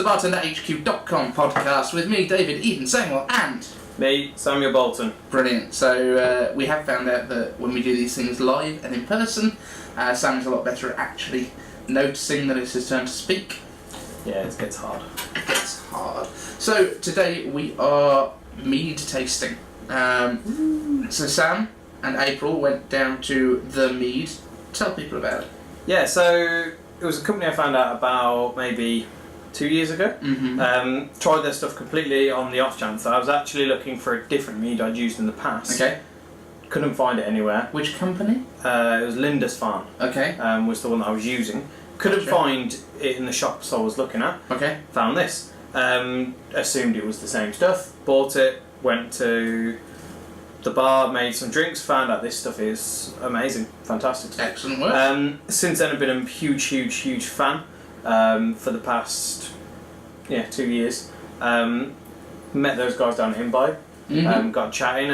BartenderHQ.com podcast with me, David Eden-Sangwell, and me, Samuel Boulton. Brilliant. So we have found out that when we do these things live and in person, Sam's a lot better at actually noticing that it's his turn to speak. Yeah, it gets hard. It gets hard. So today we are mead tasting. So Sam and April went down to the Mead. Tell people about it. Yeah, so it was a company I found out about maybe 2 years ago. Tried their stuff completely on the off chance. I was actually looking for a different mead I'd used in the past. Okay. Couldn't find it anywhere. Which company? It was Lindisfarne. Okay. Was the one that I was using. Couldn't find it in the shops I was looking at. Okay. Found this. Assumed it was the same stuff. Bought it. Went to the bar, made some drinks, found out this stuff is amazing, fantastic. Excellent work. Since then I've been a huge fan for the past 2 years. Met those guys down at Imbibe, got chatting,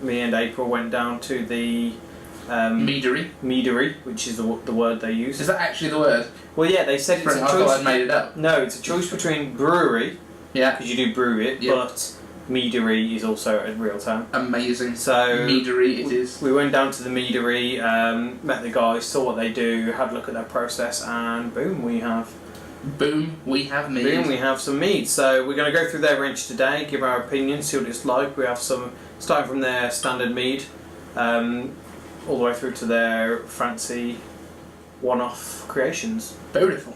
me and April went down to the meadery, which is the word they use. Is that actually the word? Well, yeah, they said it's a choice. I thought I'd made it up. No, it's a choice between brewery, because you do brew it, but meadery is also a real term. Amazing. So meadery it is. We went down to the meadery, met the guys, saw what they do, had a look at their process, and boom, we have mead. Boom, we have some mead. So we're going to go through their range today, give our opinion, see what it's like. We have some, starting from their standard mead, all the way through to their fancy one-off creations. Beautiful.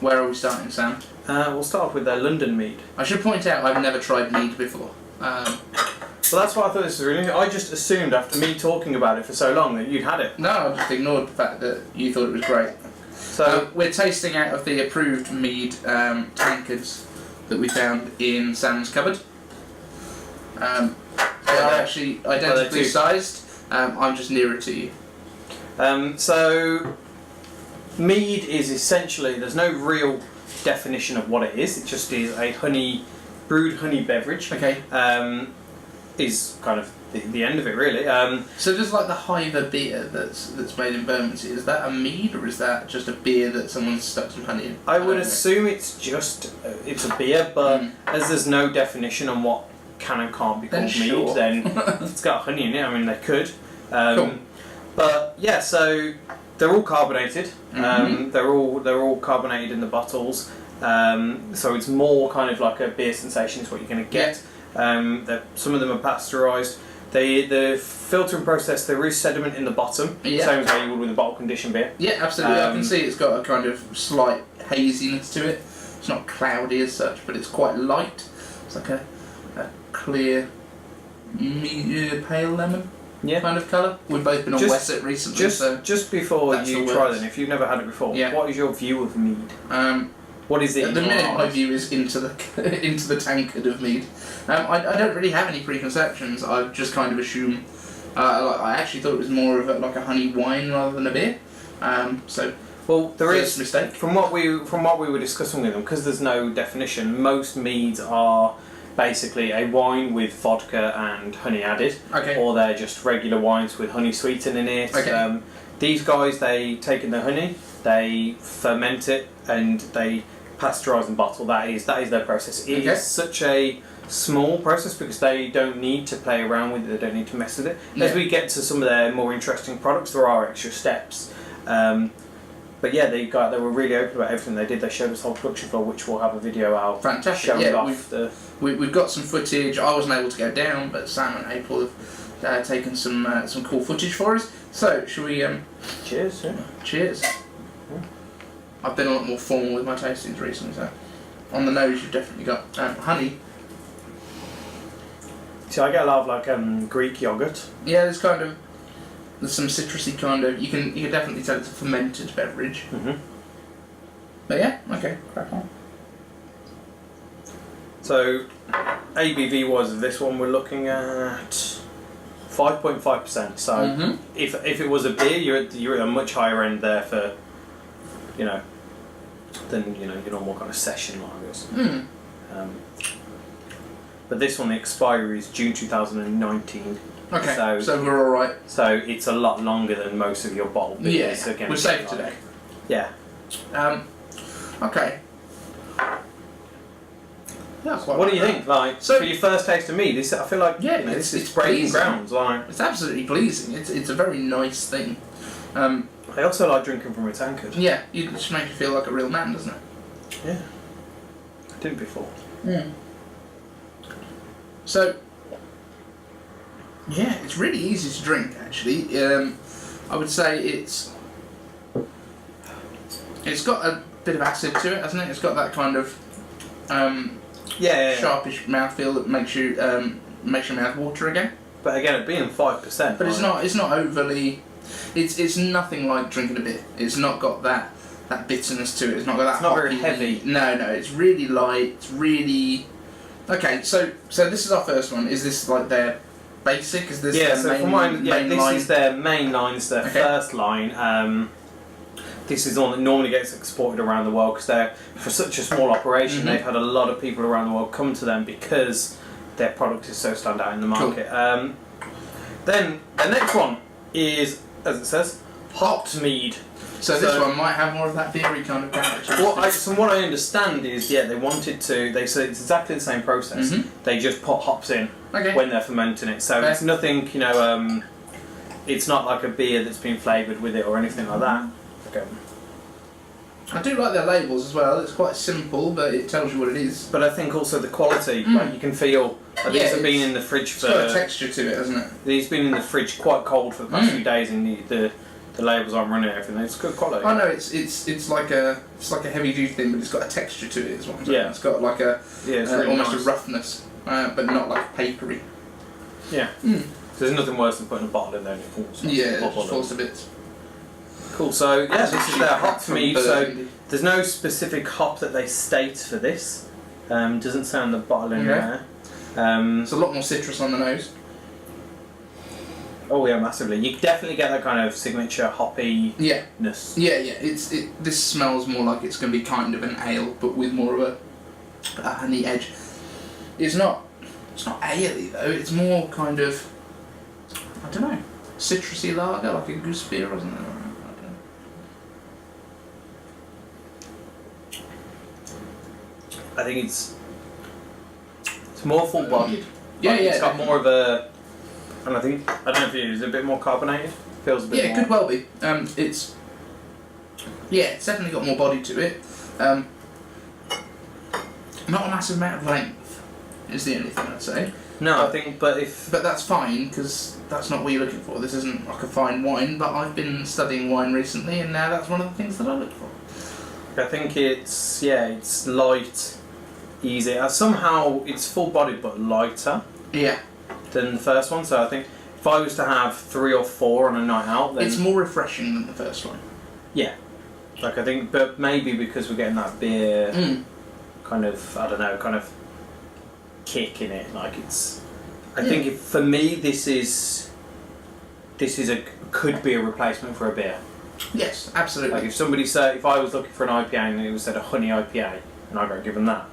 Where are we starting, Sam? We'll start off with their London Mead. I should point out I've never tried mead before. Well, that's why I thought this was really interesting. I just assumed after me talking about it for so long that you'd had it. No, I just ignored the fact that you thought it was great. So we're tasting out of the approved mead tankards that we found in Sam's cupboard. They are actually identically sized. I'm just nearer to you. So mead is essentially, there's no real definition of what it is. It just is a brewed honey beverage. Okay. Is kind of the end of it, really. So just like the Hiver beer that's made in Bermondsey, is that a mead or is that just a beer that someone's stuck some honey in? I would assume it's just it's a beer, but as there's no definition on what can and can't be called mead, then if it's got honey in it, I mean they could. Cool. But yeah, so they're all carbonated. They're all carbonated in the bottles. So it's more kind of like a beer sensation is what you're going to get. Some of them are pasteurised. The filtering process, there is sediment in the bottom, same as how you would with a bottle conditioned beer. Yeah, absolutely. I can see it's got a kind of slight haziness to it. It's not cloudy as such, but it's quite light. It's like a clear, pale lemon. Kind of colour. We've both been on Wesset recently. Just before you try them, if you've never had it before, what is your view of mead? What is it? At the minute, my view is into the tankard of mead. I don't really have any preconceptions. I just kind of assume. I actually thought it was more of a honey wine rather than a beer. Well, there is a mistake. From what we were discussing with them, because there's no definition. Most meads are basically a wine with vodka and honey added, or they're just regular wines with honey sweetening in it. These guys, they take in the honey, they ferment it, and they pasteurise and bottle. That is their process. It is such a small process because they don't need to play around with it, they don't need to mess with it. As we get to some of their more interesting products, there are extra steps. But yeah, they were really open about everything they did. They showed us whole production floor, which we'll have a video out. Fantastic. Showing off we've got some footage. I wasn't able to go down, but Sam and April have taken some cool footage for us. So, shall we? Cheers. Yeah. Cheers. I've been a lot more formal with my tastings recently, so on the nose you've definitely got honey. See, I get a lot of Greek yogurt. Yeah, there's some citrusy kind of. You can definitely tell it's a fermented beverage. But yeah, okay, crack on. So, ABV was this one we're looking at 5.5%. So, if it was a beer, you're at a much higher end there for, than your normal kind of session lagers. But this one, the expiry is June 2019. Okay, so we're all right. So it's a lot longer than most of your bottle beers. Yeah, we're safe today. Yeah. Okay. Yeah, what do you think? Like, so for your first taste of mead, I feel like this is breaking grounds. Like, it's absolutely pleasing. It's a very nice thing. I also like drinking from a tankard. Yeah, it just makes you feel like a real man, doesn't it? Yeah, I didn't before. So, yeah, it's really easy to drink. Actually, I would say it's got a bit of acid to it, hasn't it? It's got that kind of sharpish mouthfeel that makes your mouth water again. But again, it being 5%. But it's not overly. It's nothing like drinking a beer. It's not got that bitterness to it. It's not got that. It's not very heavy. No, it's really light. It's really. Okay, so this is our first one. Is this like their basic? Is this their main this line? is their main line. It's their first line. This is the one that normally gets exported around the world because they're, for such a small operation, they've had a lot of people around the world come to them because their product is so stand out in the market. Cool. Then the next one is, as it says, hopped mead. So this one might have more of that beery kind of character. From what I understand is, they wanted to. They said it's exactly the same process. They just put hops in when they're fermenting it. So it's nothing, it's not like a beer that's been flavoured with it or anything like that. Okay. I do like their labels as well. It's quite simple, but it tells you what it is. But I think also the quality, like you can feel. These have been in the fridge for. It's got a texture to it, hasn't it? These been in the fridge quite cold for the past few days, and the labels aren't running everything. It's good quality. I know it's like a heavy duty thing, but it's got a texture to it. Is what I'm saying. Yeah. It's got like a it's really almost nice. a roughness, but not like papery. Yeah. There's nothing worse than putting a bottle in there and it falls. Yeah, it just falls to bits. Cool. So this is their hop mead. So there's no specific hop that they state for this. Doesn't say on the bottle in there. It's a lot more citrus on the nose. Oh yeah, massively. You definitely get that kind of signature hoppiness. Yeah. This smells more like it's going to be kind of an ale, but with more of a honey edge. It's not ale-y though. It's more kind of, I don't know, citrusy lager, like a goose beer or something. I think it's more full bodied. It's got more of a, and I don't know if it is a bit more carbonated. Feels a bit more. Yeah, it could well be. It's definitely got more body to it. Not a massive amount of length is the only thing I'd say. No, I think, but that's fine because that's not what you're looking for. This isn't like a fine wine, but I've been studying wine recently, and now that's one of the things that I look for. I think it's light, easy. Somehow it's full bodied but lighter. Yeah. Than the first one. So I think if I was to have 3 or 4 on a night out, then it's more refreshing than the first one. Yeah. Like I think, but maybe because we're getting that beer kind of, I don't know, kind of kick in it. Like it's, I think for me this is could be a replacement for a beer. Yes, absolutely. Like if somebody said, if I was looking for an IPA and it was said a honey IPA, and I got given that,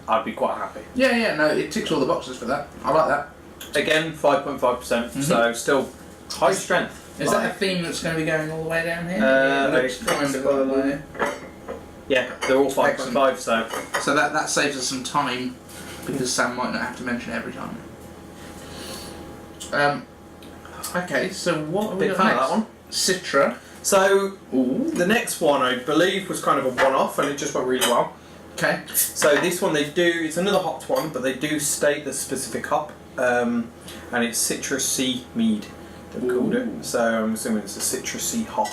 I'd be quite happy. Yeah, no, it ticks all the boxes for that. I like that. Again, 5.5%, so still high strength. Is that a theme that's going to be going all the way down here? Yeah, they're all 5.5, so that saves us some time because Sam might not have to mention it every time. Okay, so what are we big fan of that one? Citra. So the next one I believe was kind of a one-off and it just went really well. Okay. So this one it's another hopped one, but they do state the specific hop, and it's citrusy mead. They've called it. So I'm assuming it's a citrusy hop.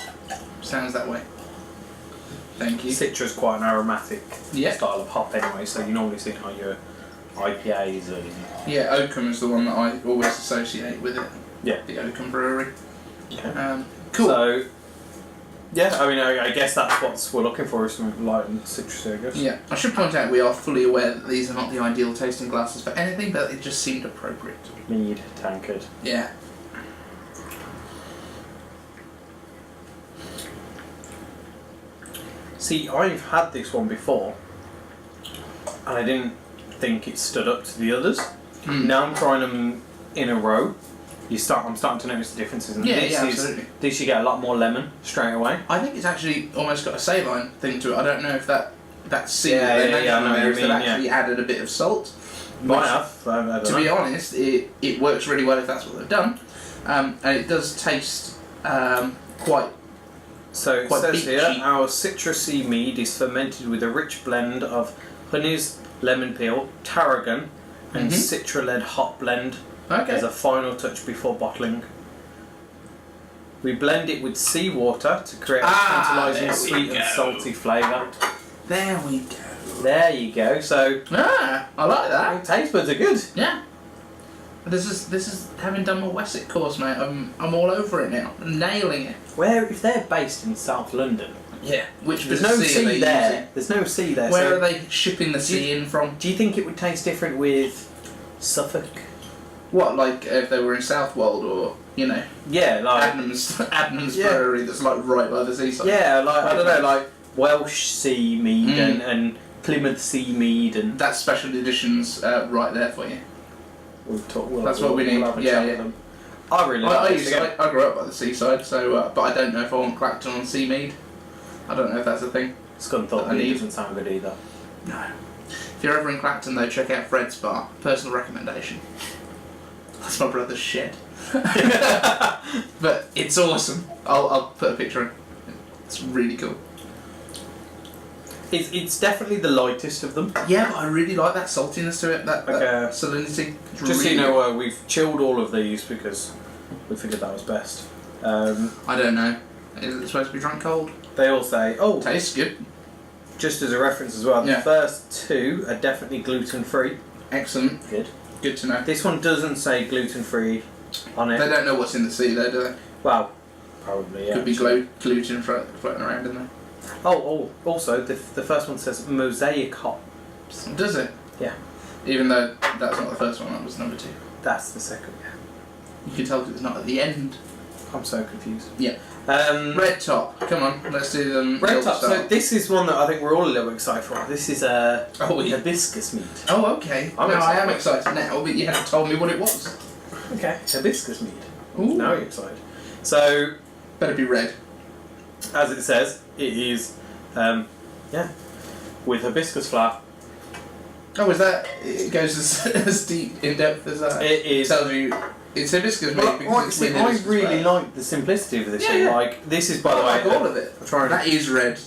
Sounds that way. Thank you. Citra's quite an aromatic style of hop anyway, so you normally see it on your IPAs or Yeah, Oakham is the one that I always associate with it. Yeah. The Oakham Brewery. Okay. Cool. So, yeah, I mean, I guess that's what we're looking for, is something light and citrusy, I guess. Yeah, I should point out we are fully aware that these are not the ideal tasting glasses for anything, but it just seemed appropriate. Mead, tankard. Yeah. See, I've had this one before, and I didn't think it stood up to the others. Now I'm trying them in a row. I'm starting to notice the differences. And absolutely. This you get a lot more lemon straight away. I think it's actually almost got a saline thing to it. I don't know if that that sea that they mentioned there is they've actually added a bit of salt. Might have. I don't to know. be honest, it works really well if that's what they've done, and it does taste quite. So it quite says beachy. here, our citrusy mead is fermented with a rich blend of honeys, lemon peel, tarragon, and citra-led hop blend as a final touch before bottling. We blend it with seawater to create a tantalising sweet and salty flavour. There we go. There you go. So I like that. Taste buds are good. Yeah. This is having done my Wessex course, mate. I'm all over it now. I'm nailing it. Where if they're based in South London? Yeah. Which there's no sea there. There's no sea there. Where are they shipping the sea in from? Do you think it would taste different with Suffolk? What, like if they were in Southwold or Yeah, like Adnams Brewery that's like right by the seaside. Yeah, like I don't know, like Welsh Sea Mead and Plymouth Sea Mead and that's special editions right there for you. That's what we need. Yeah. I really like it. I grew up by the seaside, so but I don't know if I want Clacton on sea mead. I don't know if that's a thing. Scunthorpe Mead doesn't sound good either. No. If you're ever in Clacton though, check out Fred's Bar. Personal recommendation. That's my brother's shed. But it's awesome. I'll put a picture in. It's really cool. It's definitely the lightest of them. Yeah, but I really like that saltiness to it, that salinity. Just really so you know, we've chilled all of these because we figured that was best. I don't know. Is it supposed to be drunk cold? They all say, tastes good. Just as a reference as well, the first two are definitely gluten-free. Excellent. Good to know. This one doesn't say gluten-free on it. They don't know what's in the sea though, do they? Well, probably, yeah. Could be gluten floating around in there. Also, the first one says mosaic hops. Does it? Yeah. Even though that's not the first one, that was number 2. That's the second, yeah. You can tell it's not at the end. I'm so confused. Yeah. Red top. Come on, let's do them. Red top. So this is one that I think we're all a little excited for. This is hibiscus mead. Oh, okay. I am excited now, but you haven't told me what it was. Okay. Hibiscus mead. Ooh. Now you're excited. So better be red. As it says, it is, with hibiscus flower. Oh, is that? It goes as deep in depth as that. It is. Tells you. It's hibiscus mead because it's with hibiscus. I really like the simplicity of this. Yeah, yeah. Like this is, by the way, I like all of it. That is red.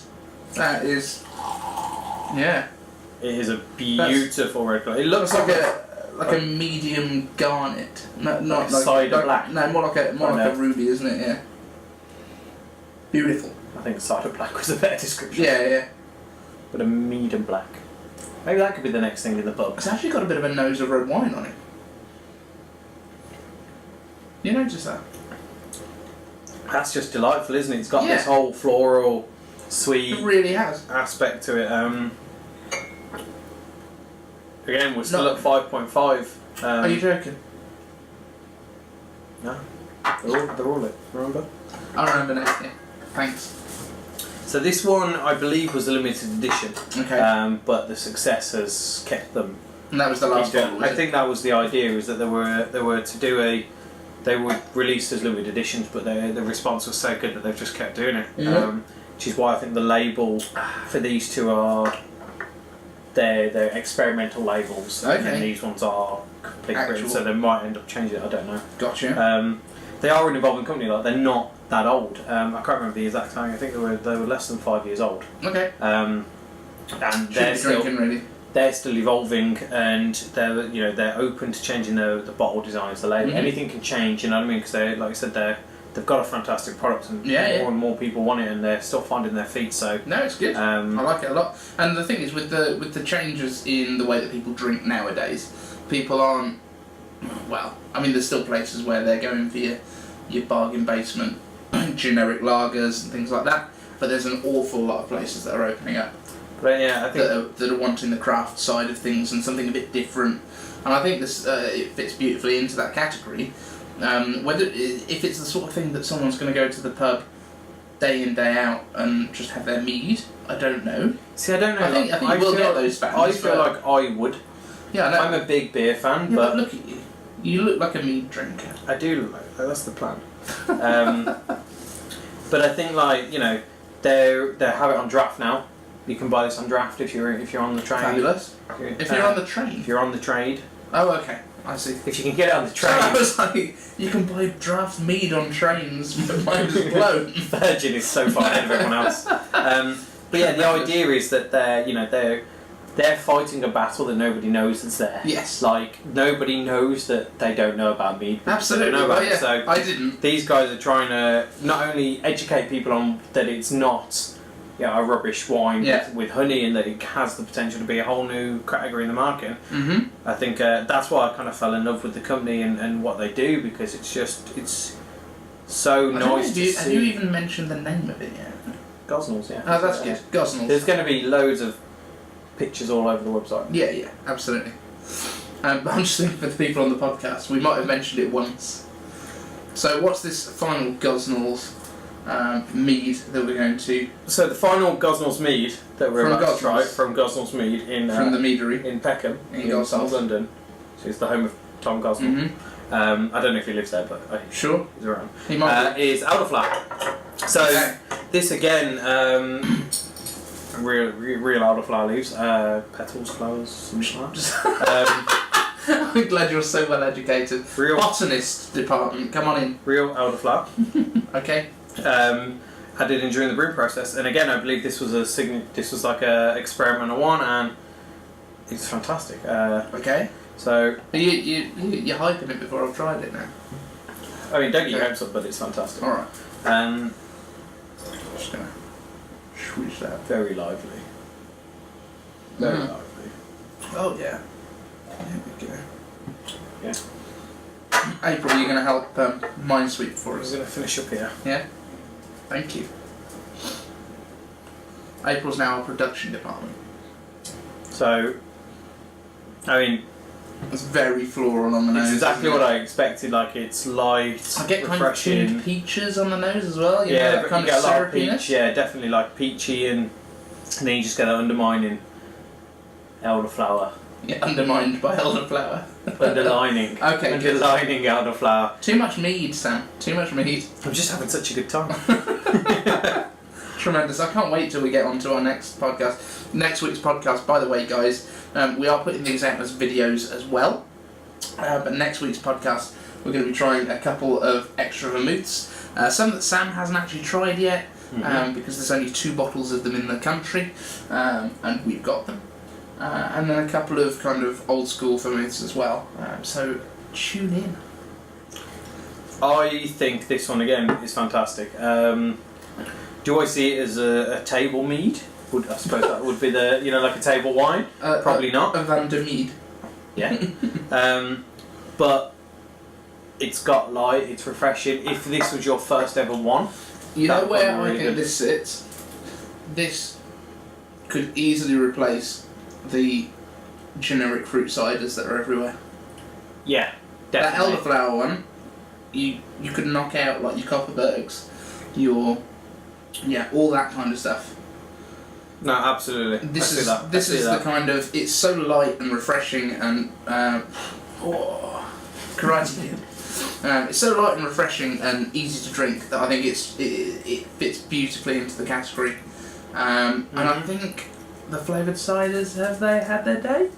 That is. Yeah. It is a beautiful red colour. It looks like a medium garnet. No, not like cider black. No, more like a ruby, isn't it? Yeah. Beautiful. I think cider black was a better description. Yeah. But a medium black. Maybe that could be the next thing in the book. It's actually got a bit of a nose of red wine on it. You notice that? That's just delightful, isn't it? It's got this whole floral, sweet. It really has aspect to it. Again, we're still at 5.5. Are you joking? No, they're all it. Remember? I remember now. Yeah. Thanks. So this one, I believe, was a limited edition. Okay. But the success has kept them. And that was the last one. I think that was the idea. Was that they were to do they were released as limited editions, but the response was so good that they've just kept doing it. Mm-hmm. Which is why I think the label for these two are they're experimental labels, and these ones are complete written, so they might end up changing it. I don't know. Gotcha. They are an evolving company. Like they're not that old. I can't remember the exact time. I think they were less than 5 years old. Okay. And they're still evolving, and they're open to changing the bottle designs, the label. Anything can change. You know what I mean? Because they, like I said, they've got a fantastic product, and more and more people want it, and they're still finding their feet. So no, it's good. I like it a lot. And the thing is, with the changes in the way that people drink nowadays, people aren't. Well, I mean, there's still places where they're going for your bargain basement, generic lagers and things like that. But there's an awful lot of places that are opening up. But yeah, I think that are wanting the craft side of things and something a bit different. And I think this it fits beautifully into that category. If it's the sort of thing that someone's going to go to the pub day in day out and just have their mead, I don't know. See, I don't know. I think you will get those fans. I feel like I would. Yeah, I know. I'm a big beer fan, yeah, but look at you. You look like a mead drinker. I do look like that. That's the plan. But I think they have it on draft now. You can buy this on draft if you're on the train. Fabulous. If you're on the train. If you're on the trade. Oh, okay. I see. If you can get it on the train. So I was like, you can buy draft mead on trains. Mine is blown. Virgin is so far ahead of everyone else. But yeah, the idea is that they're fighting a battle that nobody knows that's there. Yes. Like, nobody knows that they don't know about mead. Absolutely. They don't know about yeah. it. So I didn't. These guys are trying to not only educate people on that it's not a rubbish wine with honey, and that it has the potential to be a whole new category in the market. Mm-hmm. I think that's why I kind of fell in love with the company and what they do, because it's so nice to see. Have you even mentioned the name of it yet? Gosnells, yeah. Oh, that's good. Gosnells. There's going to be loads of pictures all over the website. Yeah, absolutely. But I'm just thinking for the people on the podcast, we might have mentioned it once. So what's this final Gosnells mead that we're going to... So the final Gosnells Mead that we're about to try, from Gosnells Mead from the meadery in Peckham, in Gosnells, London. So it's the home of Tom Gosnell. I don't know if he lives there, but sure he's around. He might is Elderflower. So this again, real Elderflower leaves, petals, flowers, something like that. I'm glad you're so well educated. Real botanist department, come on in. Real Elderflower. Okay. Added in during the brewing process, and again, I believe this was like a experimental one, and it's fantastic. Okay. So you're hyping it before I've tried it now. I mean, don't get your hopes up, but it's fantastic. All right. Just gonna switch that. Very lively. Very lively. Oh yeah. There we go. Yeah. April, you're going to help Minesweep for us. I'm going to finish up here. Yeah. Thank you. April's now our production department. So, I mean, it's very floral on the nose. It's exactly what I expected. Like, it's light, I get refreshing. Kind of tuned peaches on the nose as well. You yeah, know, that kind you get of a lot of syrupiness. peach. Yeah, definitely like peachy, and then you just get that undermining elderflower. Yeah, undermined by elderflower. Underlining. Okay. Underlining elderflower. Too much mead, Sam. Too much mead. I'm just having such a good time. Tremendous. I can't wait till we get on to our next podcast. Next week's podcast, by the way, guys, we are putting these out as videos as well. But next week's podcast, we're going to be trying a couple of extra vermouths. Some that Sam hasn't actually tried yet, because there's only 2 bottles of them in the country, and we've got them. And then a couple of kind of old school vermouths as well. So tune in. I think this one again is fantastic. Do I see it as a table mead? I suppose that would be the like a table wine. Probably not. A Mead. Yeah. But it's got light. It's refreshing. If this was your first ever one, you know where I think this sits. This could easily replace the generic fruit ciders that are everywhere. Yeah, definitely. That elderflower one, you could knock out like your Copperbergs, all that kind of stuff. No, absolutely. This is the kind of, it's so light and refreshing and karate kid. It's so light and refreshing and easy to drink that I think it fits beautifully into the category. And I think the flavoured ciders, have they had their day?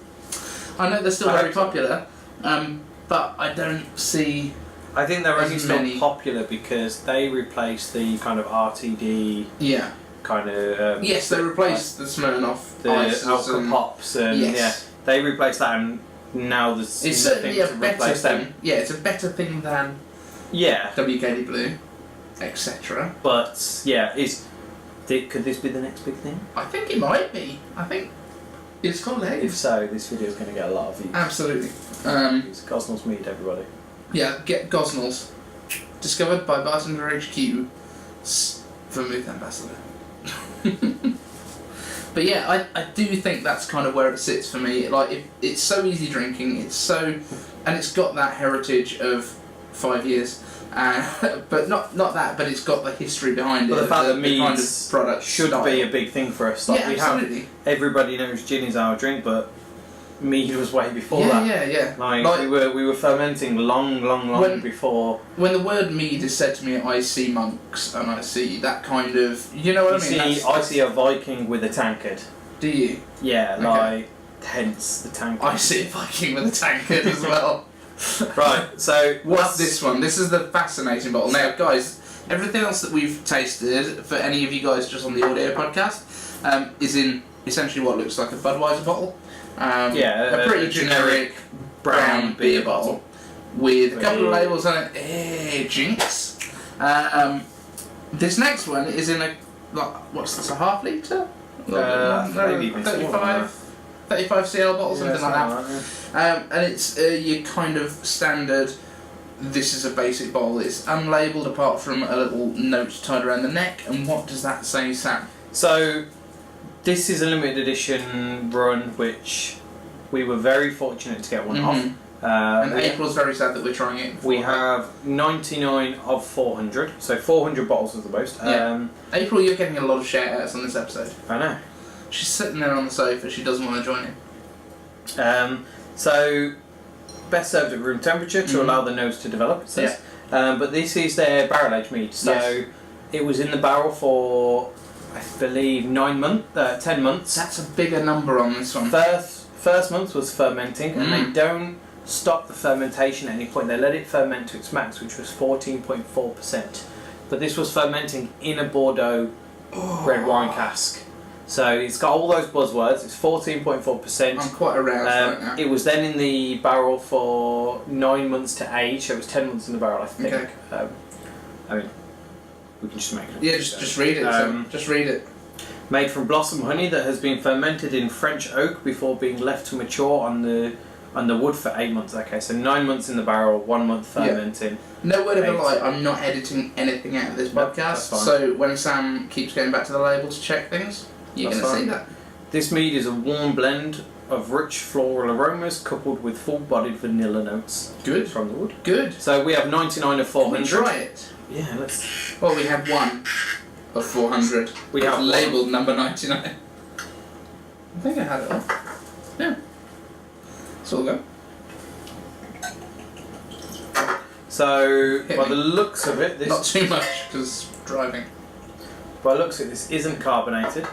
I know they're still very popular, but I don't see. I think they're only still popular because they replace the kind of RTD. Yeah. Kind of. Yes, they replaced the Smirnoff, the alcopops, and they replace that, and now there's it's certainly a better thing. Yeah, it's a better thing than WKD Blue, etc. But could this be the next big thing? I think it might be. I think it's got legs. If so, this video is going to get a lot of views. Absolutely. It's Gosnells Mead, everybody. Yeah, get Gosnells. Discovered by BartenderHQ, Vermouth Ambassador. But yeah, I do think that's kind of where it sits for me. Like, it's so easy drinking. And it's got that heritage of 5 years. But not that, but it's got the history behind it. But the fact that mead kind of product should be a big thing for us. Like, absolutely. Everybody knows gin is our drink, but mead was way before that. Yeah. Like we were fermenting long before. When the word mead is said to me, I see monks and I see that kind of, you know what I mean? I see a Viking with a tankard. Do you? Yeah, okay. Like hence the tankard. I see a Viking with a tankard as well. Right. So what's this one? This is the fascinating bottle. Now, guys, everything else that we've tasted for any of you guys just on the audio podcast is in essentially what looks like a Budweiser bottle. A pretty generic brown beer bottle with a couple of labels on it. Hey, jinx. This next one is in a, like, what's this, a half litre? Maybe 35 cl bottle, something like that. And it's your kind of standard, this is a basic bottle. It's unlabelled apart from a little note tied around the neck. And what does that say, Sam? So, this is a limited edition run, which we were very fortunate to get one off. And April's very sad that we're trying it. We have 99 of 400, so 400 bottles is the most. April, you're getting a lot of shout outs on this episode. I know. She's sitting there on the sofa, she doesn't want to join in. So, best served at room temperature to allow the nose to develop, it says. But this is their barrel aged mead, so it was in the barrel for, I believe, 10 months. That's a bigger number on this one. First month was fermenting, and they don't stop the fermentation at any point. They let it ferment to its max, which was 14.4%. But this was fermenting in a Bordeaux red wine cask. So it's got all those buzzwords. It's 14.4%. I'm quite aroused right now. It was then in the barrel for 9 months to age, so it was 10 months in the barrel, I think. Okay. I mean, we can just make it. Yeah, just read it. Just read it. Made from blossom honey that has been fermented in French oak before being left to mature on the wood for 8 months. Okay, so 9 months in the barrel, 1 month fermenting. Yeah. No word of a lie, I'm not editing anything out of this podcast. So when Sam keeps going back to the label to check things, you're going to see that. This mead is a warm blend of rich floral aromas coupled with full-bodied vanilla notes. Good. From the wood. Good. So we have 99 of 400. Can we try it? Yeah, let's... Well, we have 1 of 400. We have labelled number 99. I think I had it on. Yeah. It's all go. So, by the looks of it, this... Not too much, because driving. By the looks of it, this isn't carbonated.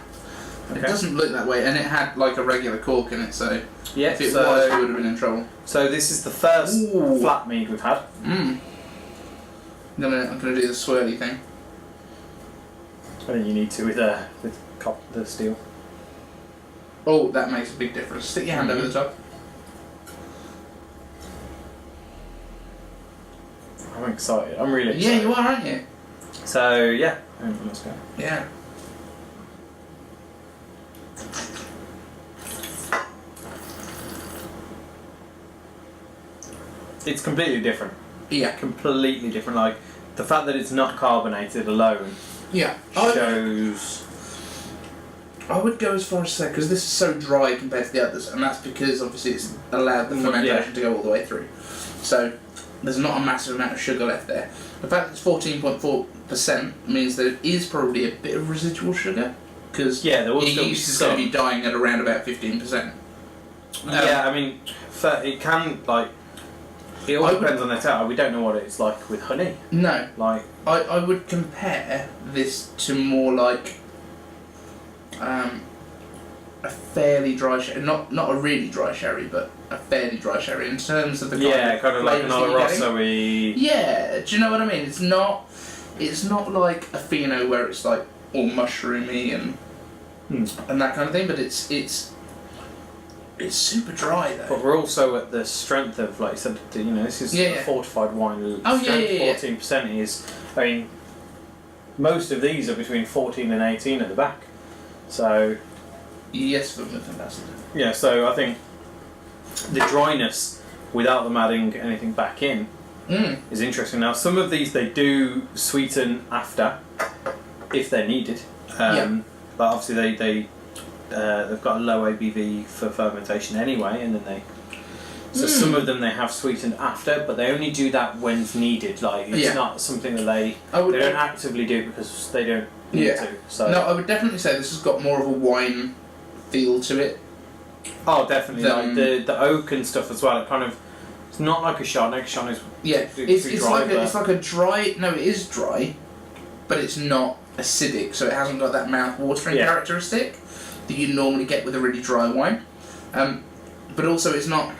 Okay. It doesn't look that way, and it had like a regular cork in it, so yeah, if it was, we would have been in trouble. So this is the first flat mead we've had. I'm gonna do the swirly thing. I think you need to with the steel. Oh, that makes a big difference. Stick your hand over the top. I'm excited. I'm really excited. Yeah, you are, aren't you? So yeah, let's go. Yeah. It's completely different. Yeah. Completely different. Like, the fact that it's not carbonated alone shows... I would go as far as to say, because this is so dry compared to the others, and that's because obviously it's allowed the fermentation to go all the way through. So, there's not a massive amount of sugar left there. The fact that it's 14.4% means that it is probably a bit of residual sugar, because your yeast is going to be dying at around about 15%. Yeah, I mean, it can, like... It all depends on the tail. We don't know what it's like with honey. No. Like I would compare this to more like a fairly dry sherry, not a really dry sherry, but a fairly dry sherry in terms of the kind of like an Oloroso-y. Yeah, do you know what I mean? It's not like a Fino where it's like all mushroomy and that kind of thing, but it's super dry though. But we're also at the strength of, like you said, this is a fortified wine. Oh, strength 14% is, I mean, most of these are between 14 and 18 at the back. So... Yes, fantastic. Yeah, so I think the dryness, without them adding anything back in, is interesting. Now, some of these they do sweeten after, if they're needed. But obviously they've got a low ABV for fermentation anyway, and then so some of them they have sweetened after, but they only do that when it's needed. Like it's not something that they don't actively do because they don't need to. So no, I would definitely say this has got more of a wine feel to it Oh, definitely. Like the oak and stuff as well. It kind of, it's not like a Chardonnay. Chardonnay is it's like a dry. No, it is dry, but it's not acidic, so it hasn't got that mouth-watering characteristic that you normally get with a really dry wine. But also, it's not.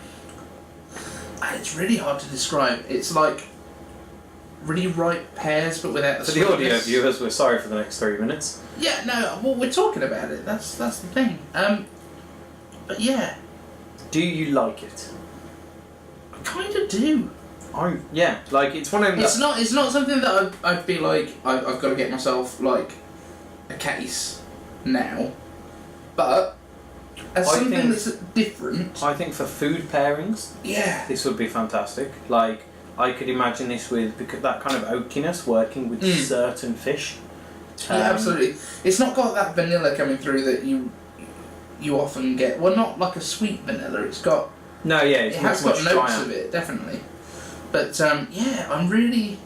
It's really hard to describe. It's like really ripe pears, but without the. For the audio viewers, we're sorry for the next 3 minutes. Yeah, no. Well, we're talking about it. That's the thing. But yeah. Do you like it? I kind of do. Like it's one of them. It's not something that I'd be like I've got to get myself like a case now, but as something that's different. I think for food pairings, this would be fantastic. Like I could imagine this with that kind of oakiness working with certain fish. Yeah, absolutely. It's not got that vanilla coming through that you often get. Well, not like a sweet vanilla. It's got. No, yeah, it has got notes of it, definitely. But I'm really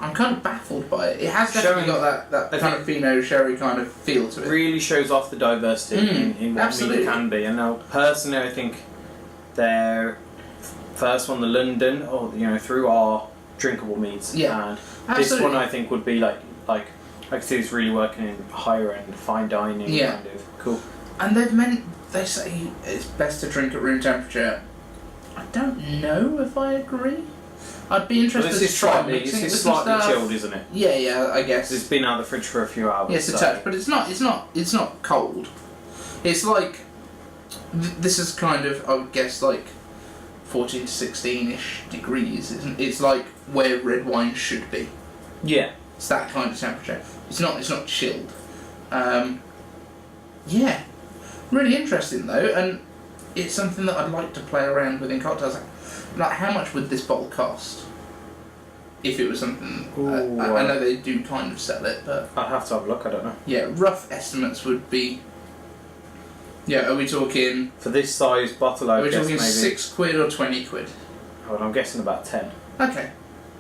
I'm kind of baffled by it. It has definitely got that kind of Pinot sherry kind of feel to it. Really shows off the diversity in what mead can be. And now, personally, I think their first one, the London, through our drinkable meads. Yeah, and this one I think would be like I could see it's really working in higher end, fine dining kind of cool. And they say it's best to drink at room temperature. I don't know if I agree. I'd be interested to try mixing it with some stuff. It's slightly chilled, isn't it? Yeah, I guess. It's been out of the fridge for a few hours. Yes, a touch, but it's not cold. It's like this is kind of, I would guess, like 14 to 16-ish degrees. It's like where red wine should be. Yeah. It's that kind of temperature. It's not chilled. Yeah. Really interesting though, and it's something that I'd like to play around with in cocktails. Like, how much would this bottle cost? If it was something... I know they do kind of sell it, but... I'd have to have a look, I don't know. Yeah, rough estimates would be... Yeah, are we talking... For this size bottle, are we talking maybe £6 or 20 quid? Oh, I'm guessing about 10. Okay.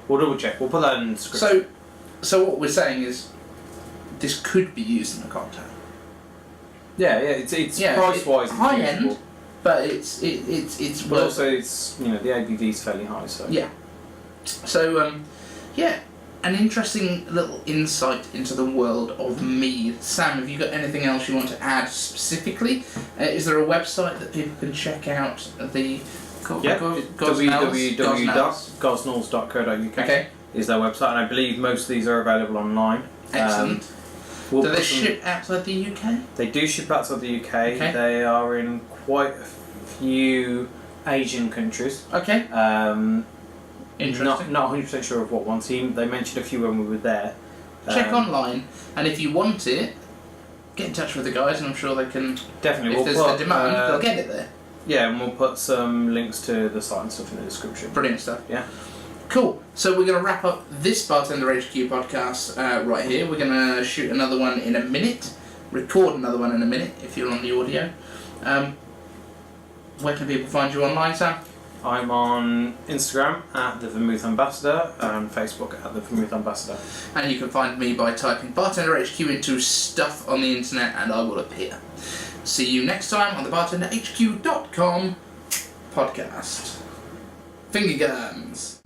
We'll double check. We'll put that in the description. So what we're saying is, this could be used in a cocktail. Yeah, it's price-wise... high end, but it's but also it's, the ABV is fairly high, so... Yeah. So, an interesting little insight into the world of mead. Sam, have you got anything else you want to add specifically? Is there a website that people can check out? www.gosnells.co.uk is their website, and I believe most of these are available online. Excellent. Do they ship outside the UK? They do ship outside the UK. Okay. They are in quite a few Asian countries. Okay. Interesting. Not 100% sure of what ones. They mentioned a few when we were there. Check online, and if you want it, get in touch with the guys, and I'm sure they can. Definitely. If there's a demand, they'll get it there. Yeah, and we'll put some links to the site and stuff in the description. Brilliant stuff. Yeah. Cool. So we're going to wrap up this BartenderHQ podcast right here. We're going to shoot another one in a minute, record another one in a minute if you're on the audio. Where can people find you online, Sam? I'm on Instagram at the Vermouth Ambassador and Facebook at the Vermouth Ambassador. And you can find me by typing BartenderHQ into stuff on the internet and I will appear. See you next time on the BartenderHQ.com podcast. Finger guns.